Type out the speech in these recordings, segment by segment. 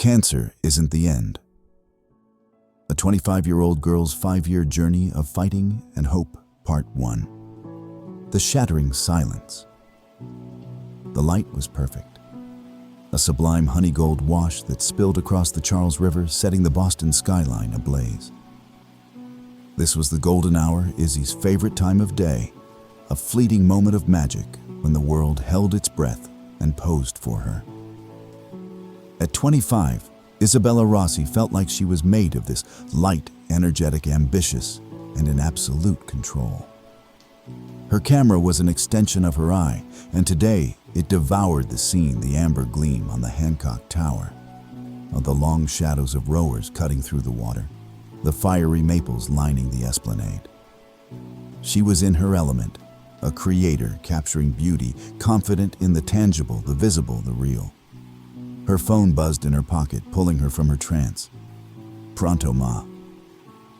Cancer Isn't the End. A 25-year-old girl's 5-year journey of fighting and hope, Part 1. The shattering silence. The light was perfect. A sublime honey-gold wash that spilled across the Charles River, setting the Boston skyline ablaze. This was the golden hour, Izzy's favorite time of day, a fleeting moment of magic when the world held its breath and posed for her. At 25, Isabella Rossi felt like she was made of this light, energetic, ambitious, and in absolute control. Her camera was an extension of her eye, and today it devoured the scene, the amber gleam on the Hancock Tower, of the long shadows of rowers cutting through the water, the fiery maples lining the esplanade. She was in her element, a creator capturing beauty, confident in the tangible, the visible, the real. Her phone buzzed in her pocket, pulling her from her trance. Pronto, Ma.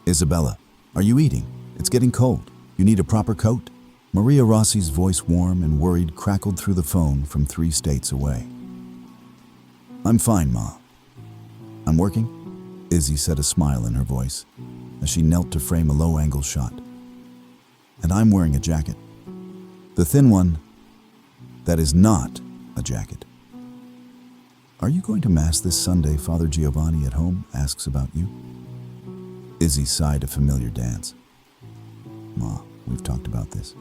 Isabella, are you eating? It's getting cold. You need a proper coat? Maria Rossi's voice, warm and worried, crackled through the phone from 3 states away. I'm fine, Ma. I'm working? Izzy said, a smile in her voice, as she knelt to frame a low-angle shot. And I'm wearing a jacket. The thin one that is not a jacket. Are you going to Mass this Sunday? Father Giovanni at home asks about you. Izzy sighed a familiar dance. Ma, we've talked about this.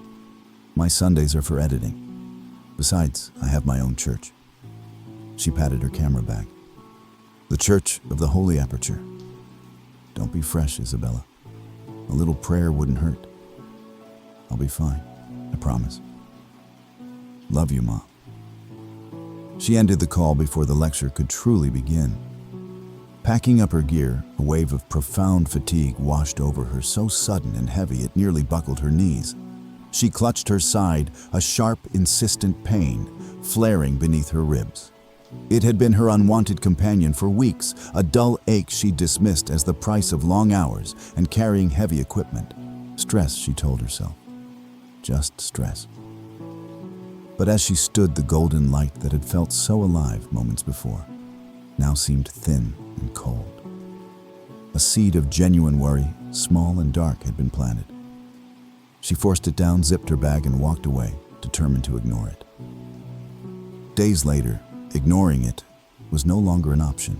My Sundays are for editing. Besides, I have my own church. She patted her camera back. The Church of the Holy Aperture. Don't be fresh, Isabella. A little prayer wouldn't hurt. I'll be fine, I promise. Love you, Ma. She ended the call before the lecture could truly begin. Packing up her gear, a wave of profound fatigue washed over her, so sudden and heavy it nearly buckled her knees. She clutched her side, a sharp, insistent pain flaring beneath her ribs. It had been her unwanted companion for weeks, a dull ache she dismissed as the price of long hours and carrying heavy equipment. Stress, she told herself. Just stress. But as she stood, the golden light that had felt so alive moments before now seemed thin and cold. A seed of genuine worry, small and dark, had been planted. She forced it down, zipped her bag, and walked away, determined to ignore it. Days later, ignoring it was no longer an option.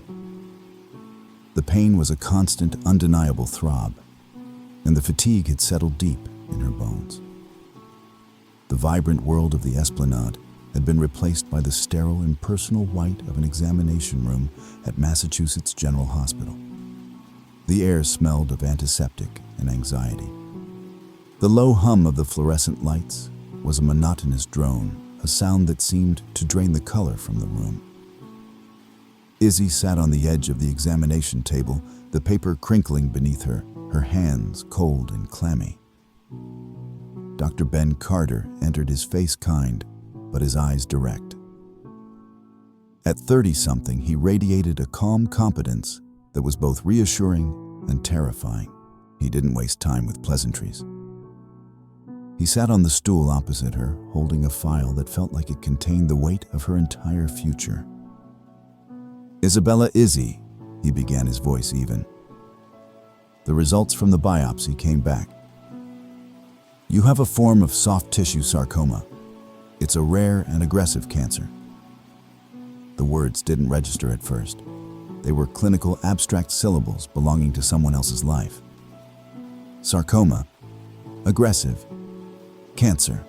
The pain was a constant, undeniable throb, and the fatigue had settled deep in her bones. The vibrant world of the Esplanade had been replaced by the sterile, impersonal white of an examination room at Massachusetts General Hospital. The air smelled of antiseptic and anxiety. The low hum of the fluorescent lights was a monotonous drone, a sound that seemed to drain the color from the room. Izzy sat on the edge of the examination table, the paper crinkling beneath her, her hands cold and clammy. Dr. Ben Carter entered, his face kind, but his eyes direct. At 30-something, he radiated a calm competence that was both reassuring and terrifying. He didn't waste time with pleasantries. He sat on the stool opposite her, holding a file that felt like it contained the weight of her entire future. Isabella, Izzy, he began, his voice even. The results from the biopsy came back. You have a form of soft tissue sarcoma. It's a rare and aggressive cancer. The words didn't register at first. They were clinical, abstract syllables belonging to someone else's life. Sarcoma, aggressive, cancer.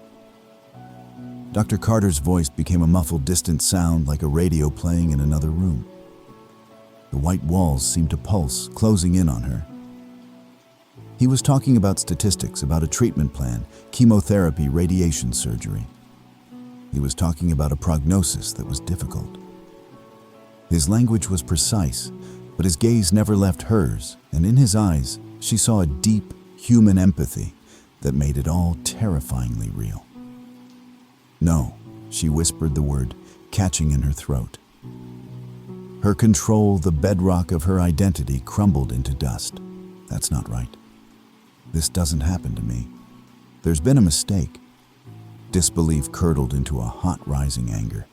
Dr. Carter's voice became a muffled, distant sound, like a radio playing in another room. The white walls seemed to pulse, closing in on her. He was talking about statistics, about a treatment plan, chemotherapy, radiation surgery. He was talking about a prognosis that was difficult. His language was precise, but his gaze never left hers, and in his eyes, she saw a deep, human empathy that made it all terrifyingly real. No, she whispered the word, catching in her throat. Her control, the bedrock of her identity, crumbled into dust. That's not right. This doesn't happen to me. There's been a mistake. Disbelief curdled into a hot, rising anger.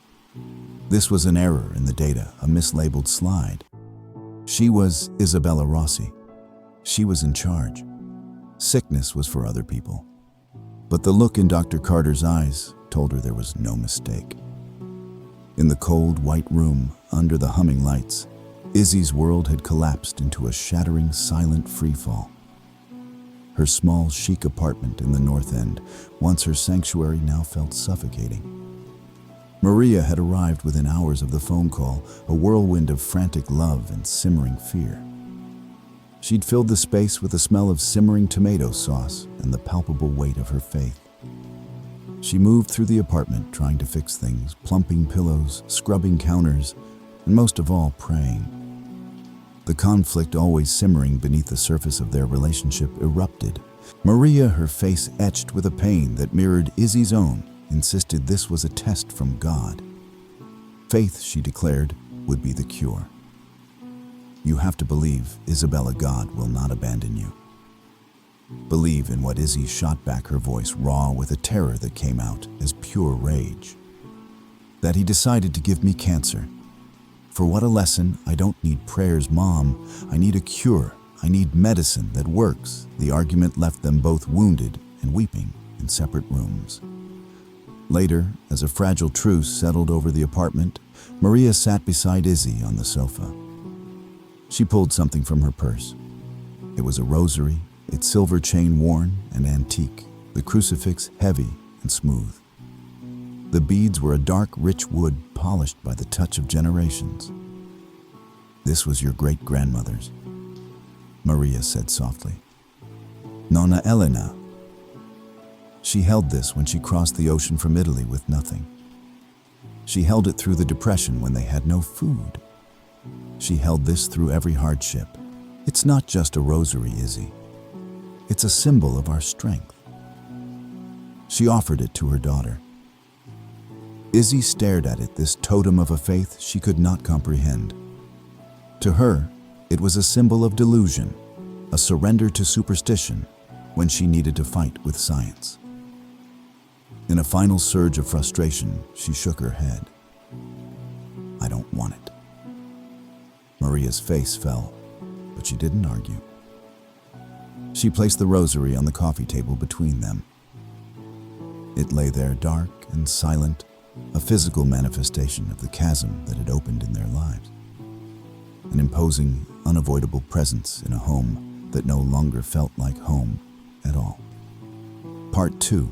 This was an error in the data, a mislabeled slide. She was Isabella Rossi. She was in charge. Sickness was for other people. But the look in Dr. Carter's eyes told her there was no mistake. In the cold, white room, under the humming lights, Izzy's world had collapsed into a shattering, silent freefall. Her small, chic apartment in the North End, once her sanctuary, now felt suffocating. Maria had arrived within hours of the phone call, a whirlwind of frantic love and simmering fear. She'd filled the space with the smell of simmering tomato sauce and the palpable weight of her faith. She moved through the apartment, trying to fix things, plumping pillows, scrubbing counters, and most of all, praying. The conflict always simmering beneath the surface of their relationship erupted. Maria, her face etched with a pain that mirrored Izzy's own, insisted this was a test from God. Faith, she declared, would be the cure. You have to believe, Isabella, God will not abandon you. Believe in what Izzy shot back, her voice raw with a terror that came out as pure rage. That he decided to give me cancer. For what a lesson. I don't need prayers, Mom. I need a cure. I need medicine that works. The argument left them both wounded and weeping in separate rooms. Later, as a fragile truce settled over the apartment, Maria sat beside Izzy on the sofa. She pulled something from her purse. It was a rosary, its silver chain worn and antique, the crucifix heavy and smooth. The beads were a dark, rich wood polished by the touch of generations. This was your great-grandmother's, Maria said softly. Nonna Elena. She held this when she crossed the ocean from Italy with nothing. She held it through the Depression when they had no food. She held this through every hardship. It's not just a rosary, Izzy. It's a symbol of our strength. She offered it to her daughter. Izzy stared at it, this totem of a faith she could not comprehend. To her, it was a symbol of delusion, a surrender to superstition when she needed to fight with science. In a final surge of frustration, she shook her head. I don't want it. Maria's face fell, but she didn't argue. She placed the rosary on the coffee table between them. It lay there dark and silent, a physical manifestation of the chasm that had opened in their lives. An imposing, unavoidable presence in a home that no longer felt like home at all. Part 2.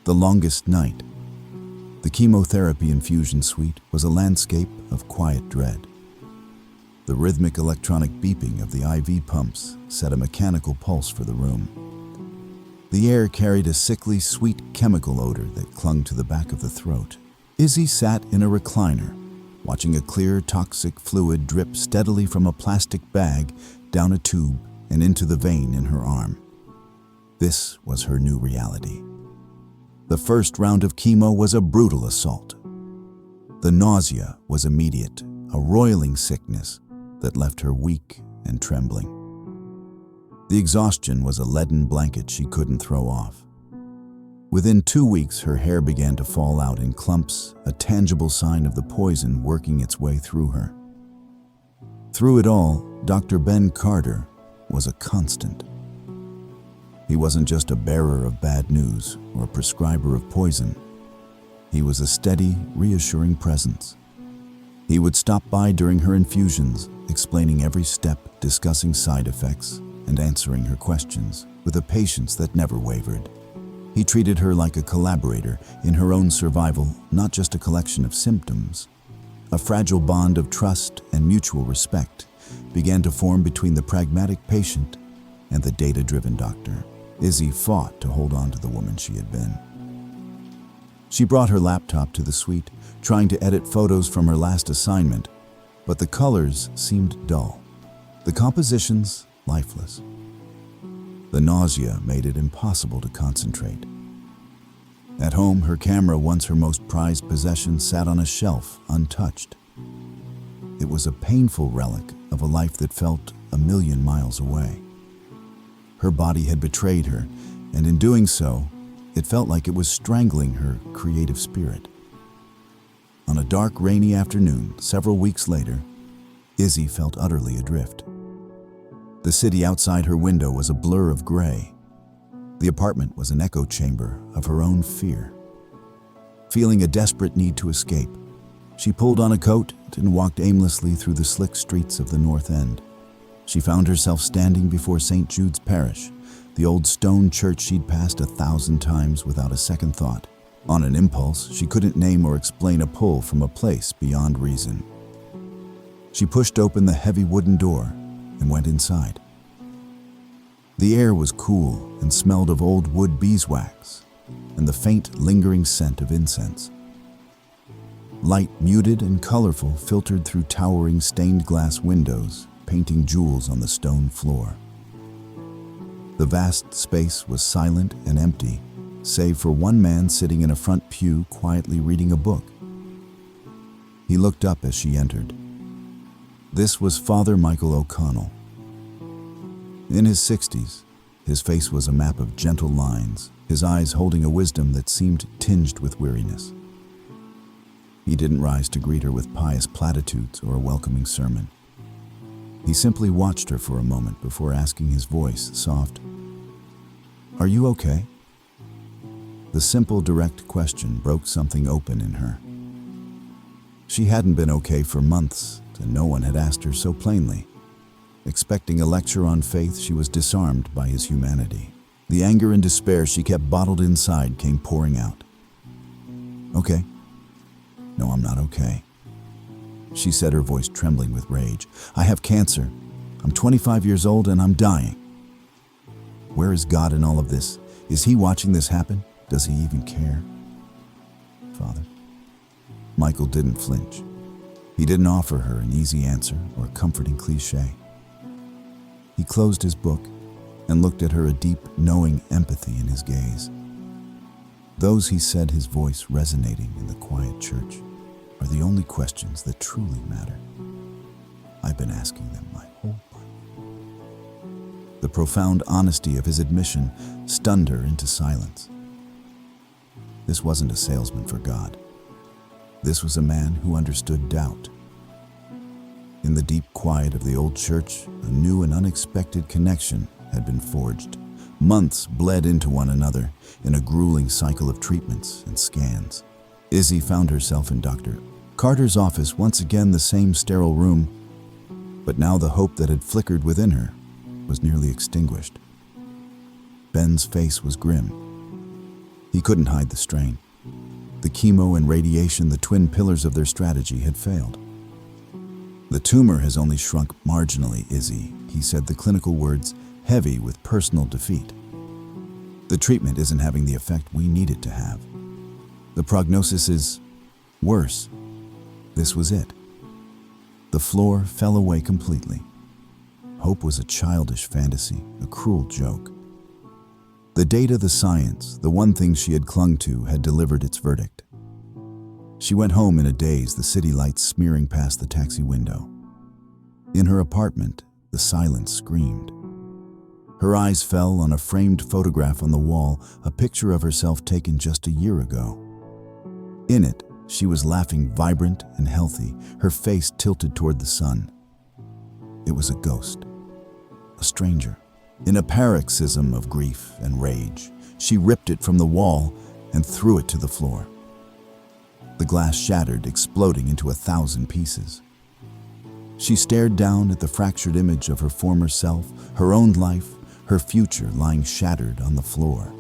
The longest night. The chemotherapy infusion suite was a landscape of quiet dread. The rhythmic electronic beeping of the IV pumps set a mechanical pulse for the room. The air carried a sickly, sweet chemical odor that clung to the back of the throat. Izzy sat in a recliner, watching a clear, toxic fluid drip steadily from a plastic bag down a tube and into the vein in her arm. This was her new reality. The first round of chemo was a brutal assault. The nausea was immediate, a roiling sickness that left her weak and trembling. The exhaustion was a leaden blanket she couldn't throw off. Within 2 weeks, her hair began to fall out in clumps, a tangible sign of the poison working its way through her. Through it all, Dr. Ben Carter was a constant. He wasn't just a bearer of bad news or a prescriber of poison. He was a steady, reassuring presence. He would stop by during her infusions, explaining every step, discussing side effects, and answering her questions with a patience that never wavered. He treated her like a collaborator in her own survival, not just a collection of symptoms. A fragile bond of trust and mutual respect began to form between the pragmatic patient and the data-driven doctor. Izzy fought to hold on to the woman she had been. She brought her laptop to the suite, trying to edit photos from her last assignment, but the colors seemed dull, the compositions lifeless. The nausea made it impossible to concentrate. At home, her camera, once her most prized possession, sat on a shelf, untouched. It was a painful relic of a life that felt a million miles away. Her body had betrayed her, and in doing so, it felt like it was strangling her creative spirit. On a dark, rainy afternoon, several weeks later, Izzy felt utterly adrift. The city outside her window was a blur of gray. The apartment was an echo chamber of her own fear. Feeling a desperate need to escape, she pulled on a coat and walked aimlessly through the slick streets of the North End. She found herself standing before St. Jude's Parish, the old stone church she'd passed 1,000 times without a second thought. On an impulse, she couldn't name or explain a pull from a place beyond reason. She pushed open the heavy wooden door and went inside. The air was cool and smelled of old wood beeswax and the faint, lingering scent of incense. Light, muted and colorful, filtered through towering stained glass windows, painting jewels on the stone floor. The vast space was silent and empty, save for one man sitting in a front pew quietly reading a book. He looked up as she entered. This was Father Michael O'Connell. In his 60s, his face was a map of gentle lines, his eyes holding a wisdom that seemed tinged with weariness. He didn't rise to greet her with pious platitudes or a welcoming sermon. He simply watched her for a moment before asking, his voice soft, "Are you okay?" The simple, direct question broke something open in her. She hadn't been okay for months, and no one had asked her so plainly. Expecting a lecture on faith, she was disarmed by his humanity. The anger and despair she kept bottled inside came pouring out. "Okay." "No, I'm not okay," she said, her voice trembling with rage. "I have cancer. I'm 25 years old and I'm dying." Where is God in all of this? Is he watching this happen? Does he even care? "Father?" Michael didn't flinch. He didn't offer her an easy answer or a comforting cliche. He closed his book and looked at her, a deep, knowing empathy in his gaze. Those, he said, his voice resonating in the quiet church, are the only questions that truly matter. I've been asking them my whole life. The profound honesty of his admission stunned her into silence. This wasn't a salesman for God. This was a man who understood doubt. In the deep quiet of the old church, a new and unexpected connection had been forged. Months bled into one another in a grueling cycle of treatments and scans. Izzy found herself in Dr. Carter's office, once again the same sterile room, but now the hope that had flickered within her was nearly extinguished. Ben's face was grim. He couldn't hide the strain. The chemo and radiation, the twin pillars of their strategy, had failed. "The tumor has only shrunk marginally, Izzy," he said, the clinical words heavy with personal defeat. "The treatment isn't having the effect we need it to have. The prognosis is worse." This was it. The floor fell away completely. Hope was a childish fantasy, a cruel joke. The data, the science, the one thing she had clung to, had delivered its verdict. She went home in a daze, the city lights smearing past the taxi window. In her apartment, the silence screamed. Her eyes fell on a framed photograph on the wall, a picture of herself taken just a year ago. In it, she was laughing, vibrant and healthy, her face tilted toward the sun. It was a ghost, a stranger. In a paroxysm of grief and rage, she ripped it from the wall and threw it to the floor. The glass shattered, exploding into 1,000 pieces. She stared down at the fractured image of her former self, her own life, her future lying shattered on the floor.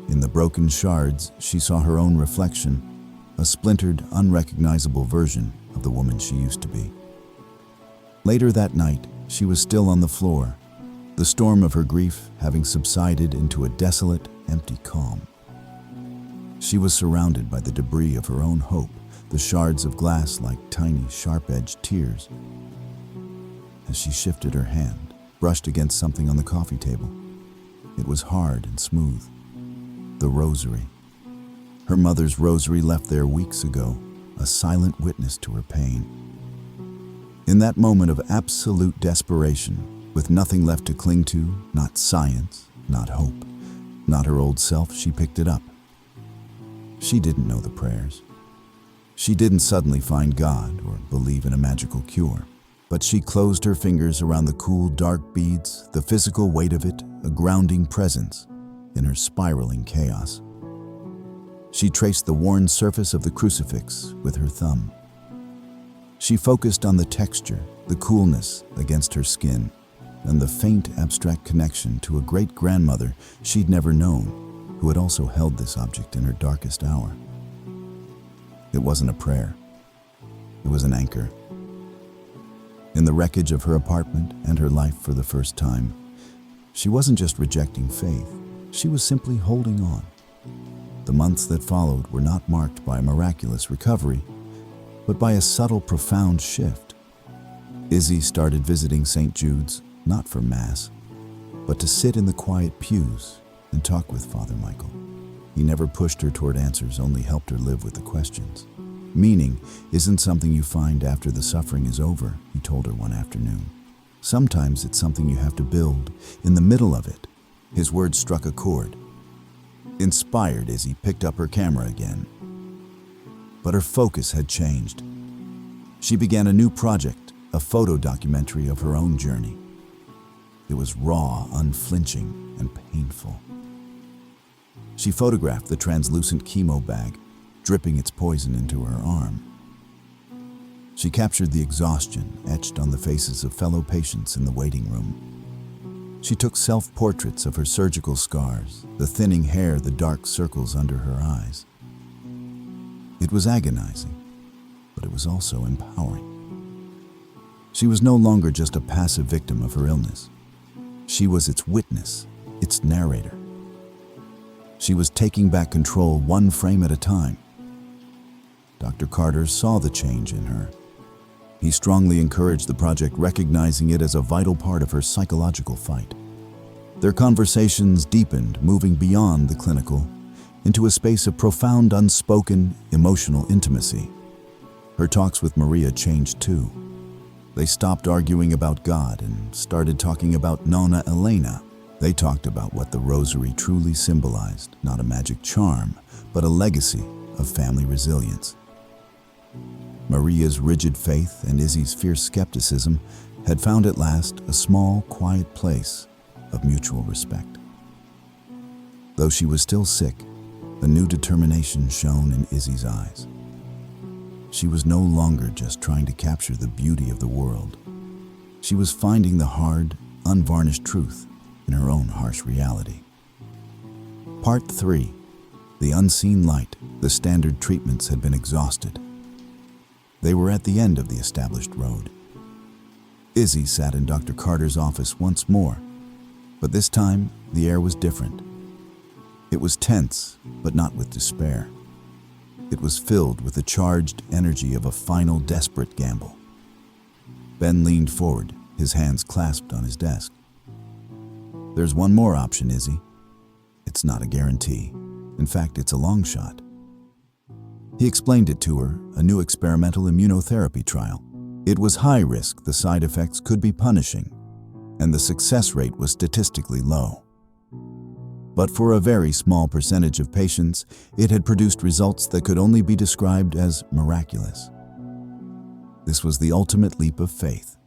In the broken shards, she saw her own reflection, a splintered, unrecognizable version of the woman she used to be. Later that night, she was still on the floor, the storm of her grief having subsided into a desolate, empty calm. She was surrounded by the debris of her own hope, the shards of glass like tiny, sharp-edged tears. As she shifted her hand, brushed against something on the coffee table. It was hard and smooth. The rosary. Her mother's rosary, left there weeks ago, a silent witness to her pain. In that moment of absolute desperation, with nothing left to cling to, not science, not hope, not her old self, she picked it up. She didn't know the prayers. She didn't suddenly find God or believe in a magical cure. But she closed her fingers around the cool, dark beads, the physical weight of it, a grounding presence in her spiraling chaos. She traced the worn surface of the crucifix with her thumb. She focused on the texture, the coolness against her skin, and the faint, abstract connection to a great-grandmother she'd never known, who had also held this object in her darkest hour. It wasn't a prayer. It was an anchor. In the wreckage of her apartment and her life for the first time, she wasn't just rejecting faith, she was simply holding on. The months that followed were not marked by a miraculous recovery, but by a subtle, profound shift. Izzy started visiting St. Jude's, not for Mass, but to sit in the quiet pews and talk with Father Michael. He never pushed her toward answers, only helped her live with the questions. Meaning isn't something you find after the suffering is over, he told her one afternoon. Sometimes it's something you have to build in the middle of it. His words struck a chord. Inspired, Izzy picked up her camera again. But her focus had changed. She began a new project, a photo documentary of her own journey. It was raw, unflinching, and painful. She photographed the translucent chemo bag, dripping its poison into her arm. She captured the exhaustion etched on the faces of fellow patients in the waiting room. She took self-portraits of her surgical scars, the thinning hair, the dark circles under her eyes. It was agonizing, but it was also empowering. She was no longer just a passive victim of her illness. She was its witness, its narrator. She was taking back control one frame at a time. Dr. Carter saw the change in her. He strongly encouraged the project, recognizing it as a vital part of her psychological fight. Their conversations deepened, moving beyond the clinical into a space of profound, unspoken, emotional intimacy. Her talks with Maria changed too. They stopped arguing about God and started talking about Nonna Elena. They talked about what the rosary truly symbolized, not a magic charm, but a legacy of family resilience. Maria's rigid faith and Izzy's fierce skepticism had found at last a small, quiet place of mutual respect. Though she was still sick, a new determination shone in Izzy's eyes. She was no longer just trying to capture the beauty of the world. She was finding the hard, unvarnished truth in her own harsh reality. Part 3. The unseen light. The standard treatments had been exhausted. They were at the end of the established road. Izzy sat in Dr. Carter's office once more, but this time the air was different. It was tense, but not with despair. It was filled with the charged energy of a final, desperate gamble. Ben leaned forward, his hands clasped on his desk. There's one more option, Izzy. It's not a guarantee. In fact, it's a long shot. He explained it to her, a new experimental immunotherapy trial. It was high risk, the side effects could be punishing, and the success rate was statistically low. But for a very small percentage of patients, it had produced results that could only be described as miraculous. This was the ultimate leap of faith.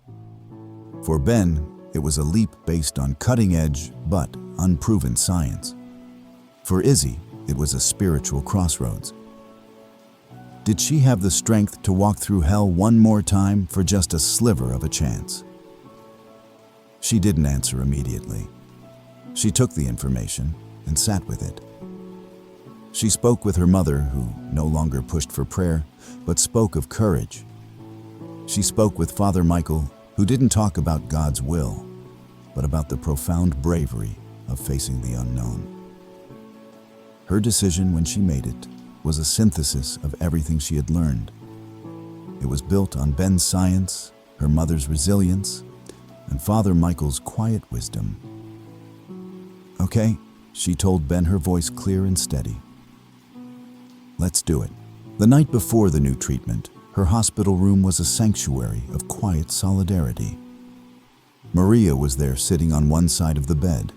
For Ben, it was a leap based on cutting-edge but unproven science. For Izzy, it was a spiritual crossroads. Did she have the strength to walk through hell one more time for just a sliver of a chance? She didn't answer immediately. She took the information and sat with it. She spoke with her mother, who no longer pushed for prayer, but spoke of courage. She spoke with Father Michael, who didn't talk about God's will, but about the profound bravery of facing the unknown. Her decision, when she made it, was a synthesis of everything she had learned. It was built on Ben's science, her mother's resilience, and Father Michael's quiet wisdom. Okay, she told Ben, her voice clear and steady. Let's do it. The night before the new treatment, her hospital room was a sanctuary of quiet solidarity. Maria was there sitting on one side of the bed.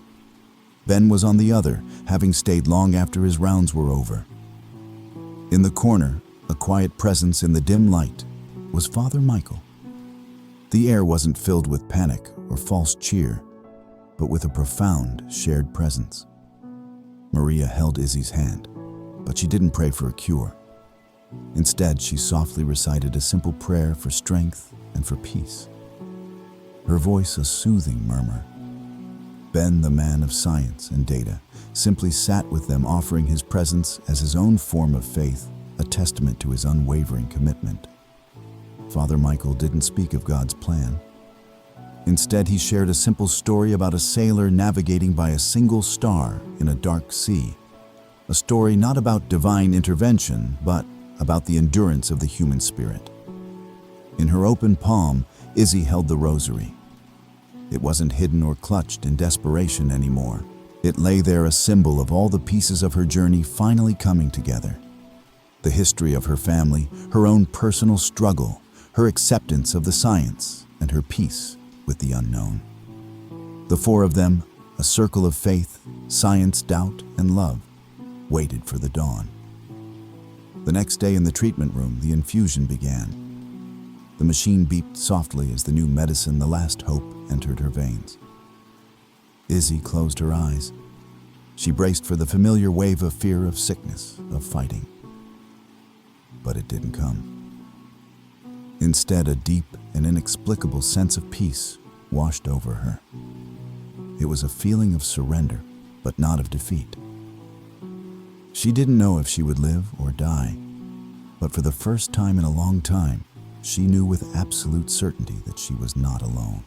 Ben was on the other, having stayed long after his rounds were over. In the corner, a quiet presence in the dim light, was Father Michael. The air wasn't filled with panic or false cheer, but with a profound shared presence. Maria held Izzy's hand, but she didn't pray for a cure. Instead, she softly recited a simple prayer for strength and for peace. Her voice a soothing murmur. Ben, the man of science and data, simply sat with them, offering his presence as his own form of faith, a testament to his unwavering commitment. Father Michael didn't speak of God's plan. Instead, he shared a simple story about a sailor navigating by a single star in a dark sea. A story not about divine intervention, but about the endurance of the human spirit. In her open palm, Izzy held the rosary. It wasn't hidden or clutched in desperation anymore. It lay there, a symbol of all the pieces of her journey finally coming together. The history of her family, her own personal struggle, her acceptance of the science, and her peace with the unknown. The four of them, a circle of faith, science, doubt, and love, waited for the dawn. The next day in the treatment room, the infusion began. The machine beeped softly as the new medicine, the last hope, entered her veins. Izzy closed her eyes. She braced for the familiar wave of fear, of sickness, of fighting. But it didn't come. Instead, a deep and inexplicable sense of peace washed over her. It was a feeling of surrender, but not of defeat. She didn't know if she would live or die, but for the first time in a long time, she knew with absolute certainty that she was not alone.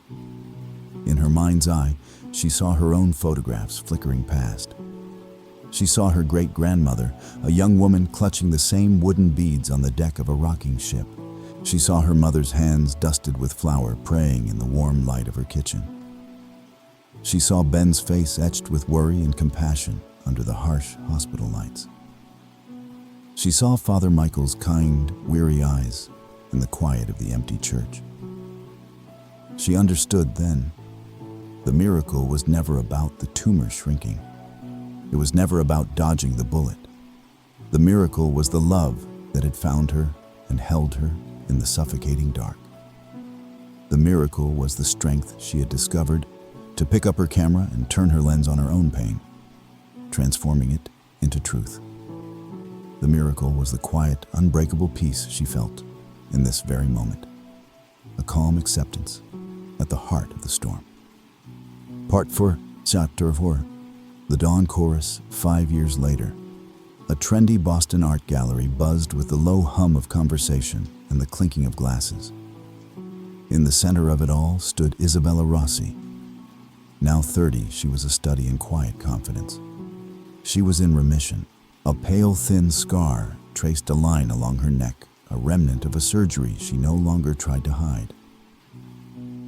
In her mind's eye, she saw her own photographs flickering past. She saw her great-grandmother, a young woman clutching the same wooden beads on the deck of a rocking ship. She saw her mother's hands dusted with flour, praying in the warm light of her kitchen. She saw Ben's face etched with worry and compassion under the harsh hospital lights. She saw Father Michael's kind, weary eyes in the quiet of the empty church. She understood then. The miracle was never about the tumor shrinking. It was never about dodging the bullet. The miracle was the love that had found her and held her in the suffocating dark. The miracle was the strength she had discovered to pick up her camera and turn her lens on her own pain, transforming it into truth. The miracle was the quiet, unbreakable peace she felt in this very moment, a calm acceptance at the heart of the storm. Part 4, Chapter 4, The Dawn Chorus, 5 years later. A trendy Boston art gallery buzzed with the low hum of conversation and the clinking of glasses. In the center of it all stood Isabella Rossi. Now 30, she was a study in quiet confidence. She was in remission. A pale, thin scar traced a line along her neck, a remnant of a surgery she no longer tried to hide.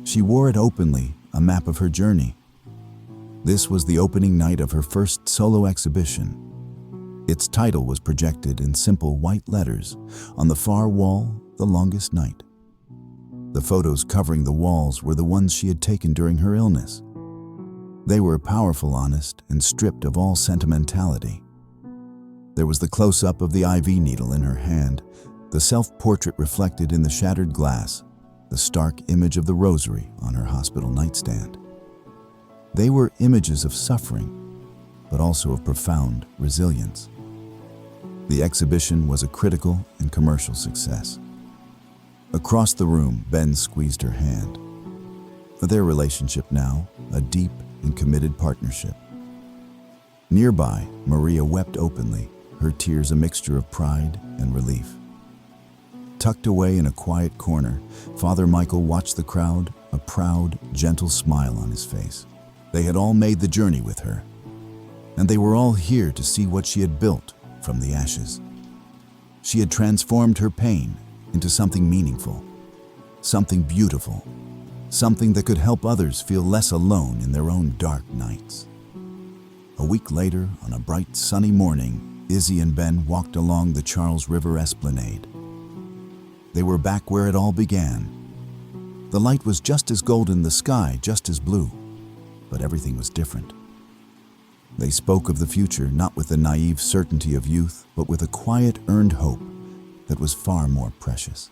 She wore it openly, a map of her journey. This was the opening night of her first solo exhibition. Its title was projected in simple white letters on the far wall, The Longest Night. The photos covering the walls were the ones she had taken during her illness. They were powerful, honest, and stripped of all sentimentality. There was the close-up of the IV needle in her hand, the self-portrait reflected in the shattered glass, the stark image of the rosary on her hospital nightstand. They were images of suffering, but also of profound resilience. The exhibition was a critical and commercial success. Across the room, Ben squeezed her hand. Their relationship now, a deep and committed partnership. Nearby, Maria wept openly, her tears a mixture of pride and relief. Tucked away in a quiet corner, Father Michael watched the crowd, a proud, gentle smile on his face. They had all made the journey with her, and they were all here to see what she had built from the ashes. She had transformed her pain into something meaningful, something beautiful, something that could help others feel less alone in their own dark nights. A week later, on a bright, sunny morning, Izzy and Ben walked along the Charles River Esplanade. They were back where it all began. The light was just as golden, the sky just as blue, but everything was different. They spoke of the future not with the naive certainty of youth, but with a quiet, earned hope that was far more precious.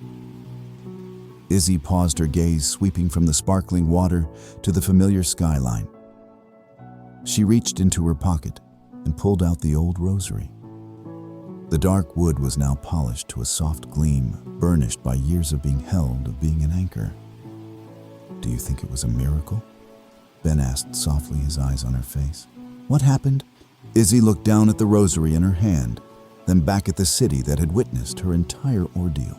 Izzy paused, her gaze sweeping from the sparkling water to the familiar skyline. She reached into her pocket and pulled out the old rosary. The dark wood was now polished to a soft gleam, burnished by years of being held, of being an anchor. "Do you think it was a miracle?" Ben asked softly, his eyes on her face. "What happened?" Izzy looked down at the rosary in her hand, then back at the city that had witnessed her entire ordeal.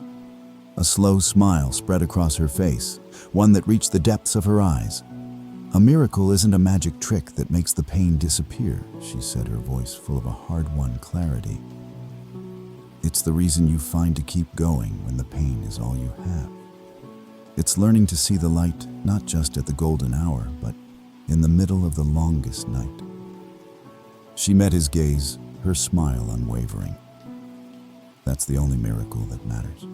A slow smile spread across her face, one that reached the depths of her eyes. "A miracle isn't a magic trick that makes the pain disappear," she said, her voice full of a hard-won clarity. "It's the reason you find to keep going when the pain is all you have. It's learning to see the light not just at the golden hour, but in the middle of the longest night." She met his gaze, her smile unwavering. "That's the only miracle that matters."